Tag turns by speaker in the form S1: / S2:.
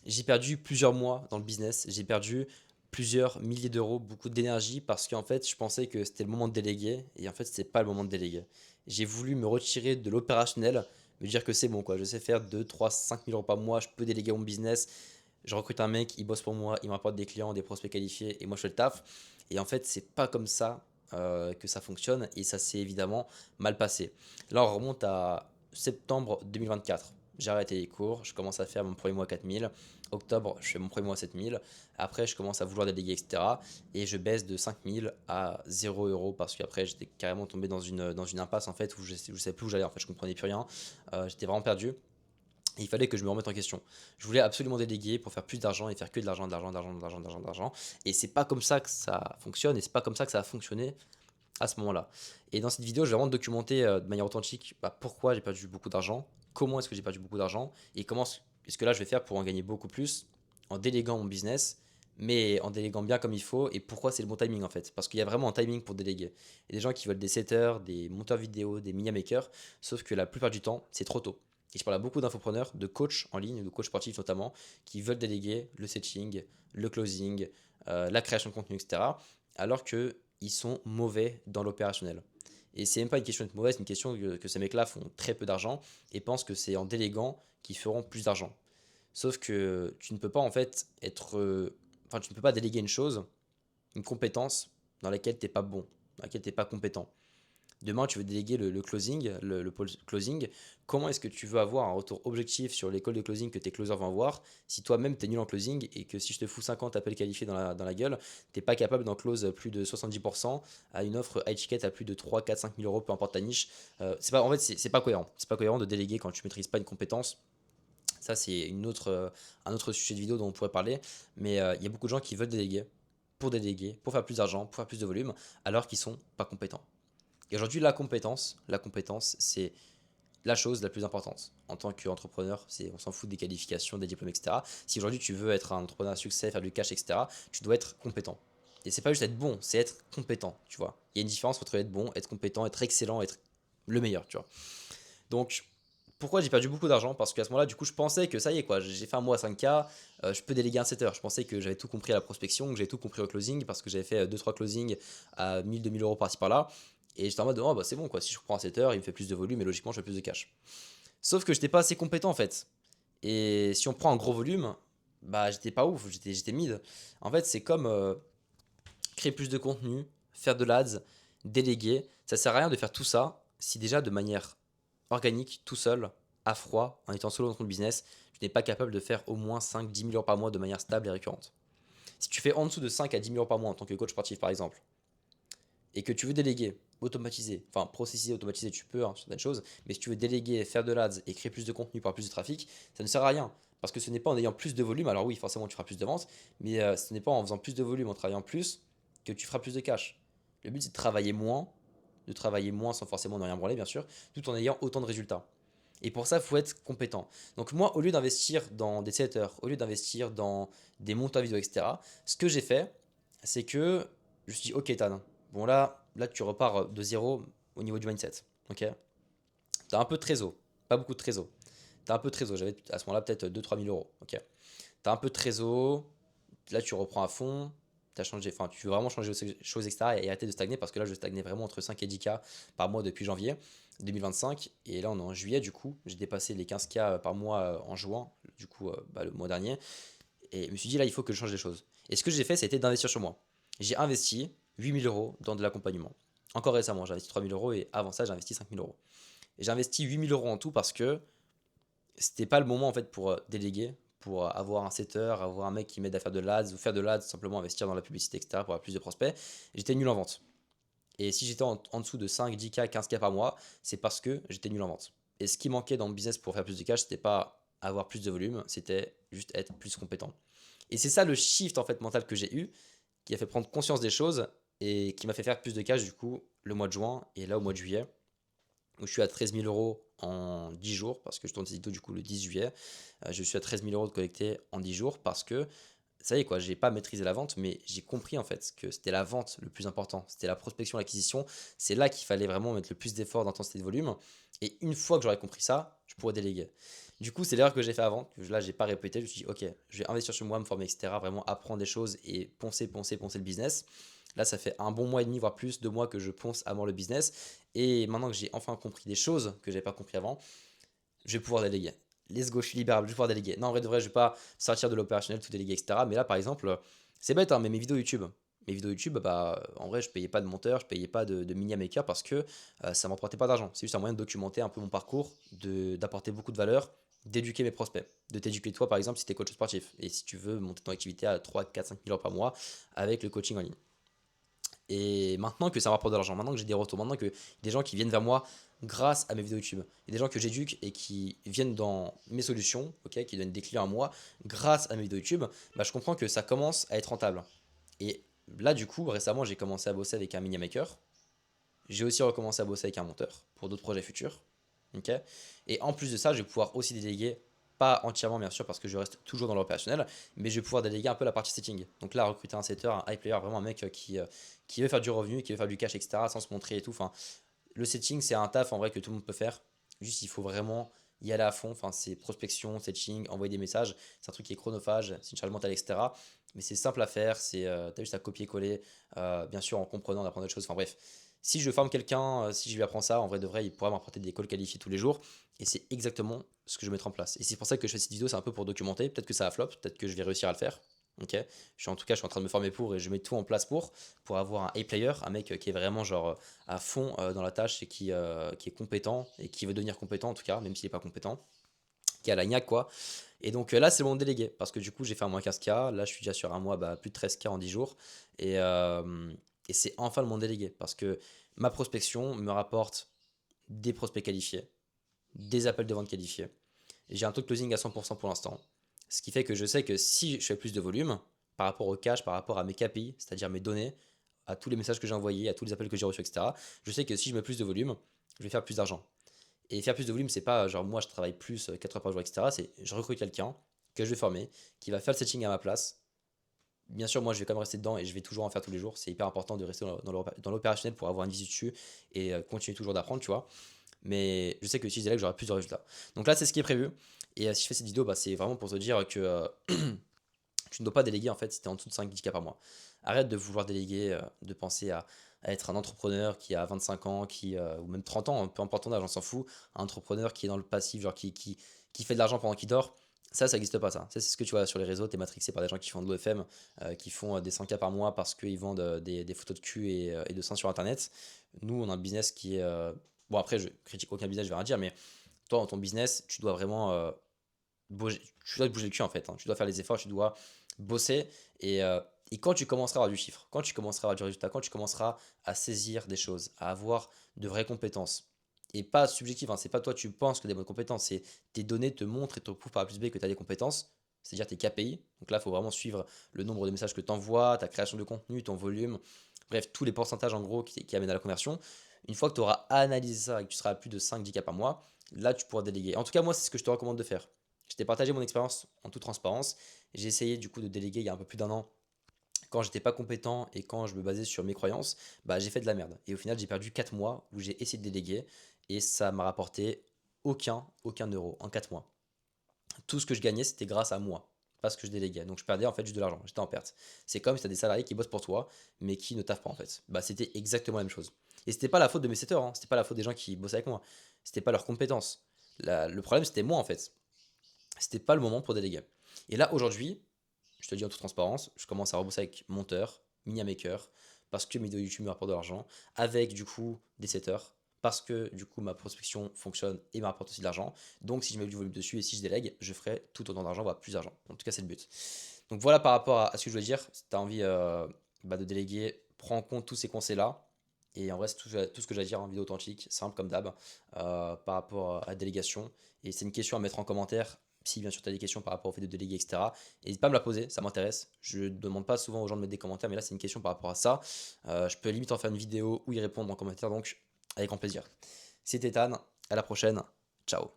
S1: J'ai perdu plusieurs mois dans le business, j'ai perdu plusieurs milliers d'euros, beaucoup d'énergie parce qu'en fait, je pensais que c'était le moment de déléguer et en fait, c'est pas le moment de déléguer. J'ai voulu me retirer de l'opérationnel, me dire que c'est bon quoi, je sais faire 2, 3, 5 000 euros par mois, je peux déléguer mon business. Je recrute un mec, il bosse pour moi, il me rapporte des clients, des prospects qualifiés et moi je fais le taf. Et en fait, c'est pas comme ça que ça fonctionne et ça s'est évidemment mal passé. Là, on remonte à septembre 2024. J'ai arrêté les cours, je commence à faire mon premier mois à 4 000. Octobre, je fais mon premier mois à 7 000. Après, je commence à vouloir déléguer, etc. Et je baisse de 5 000 à 0 € parce qu'après, j'étais carrément tombé dans une impasse en fait où je ne savais plus où j'allais. En fait, je comprenais plus rien. J'étais vraiment perdu. Et il fallait que je me remette en question. Je voulais absolument déléguer pour faire plus d'argent et faire que de l'argent, de l'argent, de l'argent, de l'argent, de l'argent, de l'argent. Et c'est pas comme ça que ça fonctionne et c'est pas comme ça que ça a fonctionné à ce moment-là. Et dans cette vidéo, je vais vraiment documenter de manière authentique pourquoi j'ai perdu beaucoup d'argent, comment est-ce que j'ai perdu beaucoup d'argent et comment est-ce que là je vais faire pour en gagner beaucoup plus en déléguant mon business, mais en déléguant bien comme il faut et pourquoi c'est le bon timing en fait. Parce qu'il y a vraiment un timing pour déléguer. Il y a des gens qui veulent des setters, des monteurs vidéo, des media makers, sauf que la plupart du temps, c'est trop tôt. Et je parle à beaucoup d'infopreneurs, de coachs en ligne, de coachs sportifs notamment, qui veulent déléguer le setting, le closing, la création de contenu, etc. Alors que ils sont mauvais dans l'opérationnel. Et c'est même pas une question d'être mauvais, c'est une question que ces mecs-là font très peu d'argent et pensent que c'est en déléguant qu'ils feront plus d'argent. Sauf que tu ne peux pas en fait être. Enfin, tu ne peux pas déléguer une chose, une compétence dans laquelle tu n'es pas bon, dans laquelle tu n'es pas compétent. Demain, tu veux déléguer le closing, le pôle closing. Comment est-ce que tu veux avoir un retour objectif sur l'école de closing que tes closers vont avoir si toi-même tu es nul en closing et que si je te fous 50 appels qualifiés dans la gueule, tu n'es pas capable d'en close plus de 70% à une offre high ticket à plus de 3, 4, 5 000 euros, peu importe ta niche. En fait, c'est pas cohérent. C'est pas cohérent de déléguer quand tu maîtrises pas une compétence. Ça, c'est un autre sujet de vidéo dont on pourrait parler. Mais il y a beaucoup de gens qui veulent déléguer, pour faire plus d'argent, pour faire plus de volume, alors qu'ils sont pas compétents. Et aujourd'hui, la compétence, c'est la chose la plus importante. En tant qu'entrepreneur, on s'en fout des qualifications, des diplômes, etc. Si aujourd'hui tu veux être un entrepreneur à succès, faire du cash, etc., tu dois être compétent. Et c'est pas juste être bon, c'est être compétent, tu vois. Il y a une différence entre être bon, être compétent, être excellent, être le meilleur, tu vois. Donc, pourquoi j'ai perdu beaucoup d'argent? Parce qu'à ce moment-là, du coup, je pensais que ça y est, quoi, j'ai fait un mois à 5K, je peux déléguer un setter. Je pensais que j'avais tout compris à la prospection, que j'avais tout compris au closing, parce que j'avais fait deux trois closings à 1 000 2 000 € par-ci par-là. Et j'étais en mode, oh, bah, c'est bon, quoi, si je prends un setter, il me fait plus de volume et logiquement, je fais plus de cash. Sauf que j'étais pas assez compétent en fait. Et si on prend un gros volume, bah j'étais pas ouf, j'étais mid. En fait, c'est comme créer plus de contenu, faire de l'ads, déléguer. Ça sert à rien de faire tout ça si déjà de manière organique, tout seul, à froid, en étant solo dans ton business, tu n'es pas capable de faire au moins 5 10 000 € par mois de manière stable et récurrente. Si tu fais en dessous de 5 à 10 000 € par mois en tant que coach sportif par exemple, et que tu veux déléguer, automatiser, enfin processiser, automatiser, tu peux sur certaines choses, mais si tu veux déléguer, faire de l'ads et créer plus de contenu par plus de trafic, ça ne sert à rien. Parce que ce n'est pas en ayant plus de volume, alors oui, forcément tu feras plus de ventes, mais ce n'est pas en faisant plus de volume, en travaillant plus, que tu feras plus de cash. Le but c'est de travailler moins sans forcément ne rien branler, bien sûr, tout en ayant autant de résultats. Et pour ça, il faut être compétent. Donc moi, au lieu d'investir dans des setters, au lieu d'investir dans des monteurs vidéo, etc., ce que j'ai fait, c'est que je me suis dit, ok Tan, bon là tu repars de zéro au niveau du mindset. Ok. T'as un peu de trésor, pas beaucoup de trésor. T'as un peu de trésor, j'avais à ce moment-là peut-être 2 3 000 €. Ok. T'as un peu de trésor, là tu reprends à fond, t'as changé, enfin tu veux vraiment changer de choses, etc. Et arrêter de stagner parce que là je stagnais vraiment entre 5 et 10K par mois depuis janvier 2025. Et là on est en juillet, du coup j'ai dépassé les 15K par mois en juin, du coup le mois dernier. Et je me suis dit là il faut que je change les choses. Et ce que j'ai fait c'était d'investir sur moi. J'ai investi 8 000 € dans de l'accompagnement. Encore récemment j'ai investi 3 000 € et avant ça j'ai investi 5 000 €. Et j'ai investi 8 000 € en tout parce que c'était pas le moment en fait pour déléguer, pour avoir un setter, avoir un mec qui m'aide à faire de l'ads ou faire de l'ads, simplement investir dans la publicité, etc. pour avoir plus de prospects. J'étais nul en vente. Et si j'étais en dessous de 5, 10K, 15K par mois, c'est parce que j'étais nul en vente. Et ce qui manquait dans le business pour faire plus de cash, c'était pas avoir plus de volume, c'était juste être plus compétent. Et c'est ça le shift en fait mental que j'ai eu, qui a fait prendre conscience des choses et qui m'a fait faire plus de cash du coup le mois de juin et là au mois de juillet où je suis à 13 000 € en 10 jours, parce que je tourne cette vidéo du coup le 10 juillet. Je suis à 13 000 € de collecté en 10 jours parce que, ça y est quoi, j'ai pas maîtrisé la vente, mais j'ai compris en fait que c'était la vente le plus important, c'était la prospection, l'acquisition, c'est là qu'il fallait vraiment mettre le plus d'efforts, d'intensité, de volume. Et une fois que j'aurais compris ça, je pourrais déléguer. Du coup, c'est l'erreur que j'ai fait avant, que là, j'ai pas répété. Je me suis dit, ok, je vais investir sur moi, me former, etc. Vraiment apprendre des choses et poncer, poncer, poncer le business. Là, ça fait un bon mois et demi, voire plus, 2 mois que je ponce avant le business. Et maintenant que j'ai enfin compris des choses que j'avais pas compris avant, je vais pouvoir déléguer. Let's go, je suis libérable, je vais pouvoir déléguer. Non, en vrai, de vrai, je vais pas sortir de l'opérationnel, tout déléguer, etc. Mais là, par exemple, c'est bête, hein, mais mes vidéos YouTube. Mes vidéos YouTube, bah, en vrai, je payais pas de monteur, je payais pas de media maker parce que ça m'apportait pas d'argent. C'est juste un moyen de documenter un peu mon parcours, d'apporter beaucoup de valeur, d'éduquer mes prospects. De t'éduquer toi, par exemple, si tu es coach sportif et si tu veux monter ton activité à 3, 4, 5 000 euros par mois avec le coaching en ligne. Et maintenant que ça me rapporte de l'argent, maintenant que j'ai des retours, maintenant que des gens qui viennent vers moi grâce à mes vidéos YouTube, il y a des gens que j'éduque et qui viennent dans mes solutions, ok, qui donnent des clients à moi grâce à mes vidéos YouTube, bah, je comprends que ça commence à être rentable. Et là, du coup, récemment, j'ai commencé à bosser avec un media maker. J'ai aussi recommencé à bosser avec un monteur pour d'autres projets futurs. Ok. Et en plus de ça, je vais pouvoir aussi déléguer, pas entièrement bien sûr, parce que je reste toujours dans l'opérationnel, mais je vais pouvoir déléguer un peu la partie setting. Donc là, recruter un setter, un high player, vraiment un mec qui veut faire du revenu, qui veut faire du cash, etc., sans se montrer et tout. Enfin, le setting, c'est un taf en vrai que tout le monde peut faire. Juste, il faut vraiment y aller à fond. Enfin, c'est prospection, setting, envoyer des messages. C'est un truc qui est chronophage, c'est une charge mentale, etc. Mais c'est simple à faire. T'as juste à copier-coller, bien sûr en comprenant, en apprenant des choses. Enfin bref, si je forme quelqu'un, si je lui apprends ça, en vrai de vrai, il pourra m'apporter des calls qualifiés tous les jours. Et c'est exactement ce que je vais mettre en place. Et c'est pour ça que je fais cette vidéo, c'est un peu pour documenter. Peut-être que ça va flop, peut-être que je vais réussir à le faire. Ok, en tout cas, je suis en train de me former pour et je mets tout en place pour avoir un A-player, un mec qui est vraiment genre à fond dans la tâche et qui est compétent et qui veut devenir compétent en tout cas, même s'il n'est pas compétent, qui a la niaque quoi. Et donc là, c'est mon délégué parce que du coup, j'ai fait un moins 15K. Là, je suis déjà sur un mois, bah, plus de 13K en 10 jours. Et c'est enfin le mon délégué parce que ma prospection me rapporte des prospects qualifiés, des appels de vente qualifiés. J'ai un taux de closing à 100% pour l'instant. Ce qui fait que je sais que si je fais plus de volume, par rapport au cash, par rapport à mes KPI, c'est-à-dire mes données, à tous les messages que j'ai envoyés, à tous les appels que j'ai reçus, etc., je sais que si je mets plus de volume, je vais faire plus d'argent. Et faire plus de volume, c'est pas genre moi je travaille plus 4 heures par jour, etc. C'est je recrute quelqu'un que je vais former, qui va faire le setting à ma place. Bien sûr, moi je vais quand même rester dedans et je vais toujours en faire tous les jours. C'est hyper important de rester dans l'opérationnel pour avoir une visu dessus et continuer toujours d'apprendre, tu vois. Mais je sais que si je délègue, j'aurai plus de résultats. Donc là, c'est ce qui est prévu. Et si je fais cette vidéo, bah, c'est vraiment pour te dire que tu ne dois pas déléguer en fait si tu es en dessous de 5-10K par mois. Arrête de vouloir déléguer, de penser à être un entrepreneur qui a 25 ans, ou même 30 ans, peu importe ton âge, on s'en fout. Un entrepreneur qui est dans le passif, genre qui fait de l'argent pendant qu'il dort. Ça n'existe pas ça. Ça, c'est ce que tu vois sur les réseaux, tu es matrixé par des gens qui font de l'OFM, qui font des 100K par mois parce qu'ils vendent des photos de cul et de seins sur Internet. Nous, on a un business qui est... bon, après, je critique aucun business, je vais rien dire, mais toi, dans ton business, tu dois vraiment tu dois te bouger le cul en fait, hein. Tu dois faire les efforts, tu dois bosser et quand tu commenceras à avoir du chiffre, quand tu commenceras à avoir du résultat, quand tu commenceras à saisir des choses, à avoir de vraies compétences et pas subjectif, hein, c'est pas toi tu penses que des bonnes compétences, c'est tes données te montrent et te prouvent par A plus B que tu as des compétences, c'est-à-dire tes KPI. Donc là, il faut vraiment suivre le nombre de messages que tu envoies, ta création de contenu, ton volume, bref, tous les pourcentages en gros qui amènent à la conversion. Une fois que tu auras analysé ça et que tu seras à plus de 5-10K par mois, là tu pourras déléguer. En tout cas, moi, c'est ce que je te recommande de faire. Je t'ai partagé mon expérience en toute transparence. J'ai essayé du coup de déléguer il y a un peu plus d'un an quand j'étais pas compétent et quand je me basais sur mes croyances, bah j'ai fait de la merde. Et au final, j'ai perdu 4 mois où j'ai essayé de déléguer et ça m'a rapporté aucun euro en 4 mois. Tout ce que je gagnais, c'était grâce à moi, pas ce que je déléguais. Donc je perdais en fait juste de l'argent, j'étais en perte. C'est comme si tu as des salariés qui bossent pour toi, mais qui ne taffent pas en fait. Bah c'était exactement la même chose. Et c'était pas la faute de mes setters, hein. C'était pas la faute des gens qui bossaient avec moi. C'était pas leurs compétences. Le problème, c'était moi en fait. C'était pas le moment pour déléguer. Et là, aujourd'hui, je te le dis en toute transparence, je commence à rebosser avec monteur, mini maker, parce que mes vidéos YouTube me rapportent de l'argent, avec du coup des setters, parce que du coup ma prospection fonctionne et me rapporte aussi de l'argent. Donc si je mets du volume dessus et si je délègue, je ferai tout autant d'argent, voire plus d'argent. En tout cas, c'est le but. Donc voilà par rapport à ce que je voulais dire. Si tu as envie de déléguer, prends en compte tous ces conseils-là. Et en vrai, c'est tout ce que j'ai à dire en vidéo authentique, simple comme d'hab, par rapport à la délégation. Et c'est une question à mettre en commentaire si bien sûr tu as des questions par rapport au fait de déléguer, etc. N'hésite pas à me la poser, ça m'intéresse. Je ne demande pas souvent aux gens de mettre des commentaires, mais là c'est une question par rapport à ça. Je peux limite en faire une vidéo ou y répondre en commentaire, donc avec grand plaisir. C'était Ethan, à la prochaine, ciao.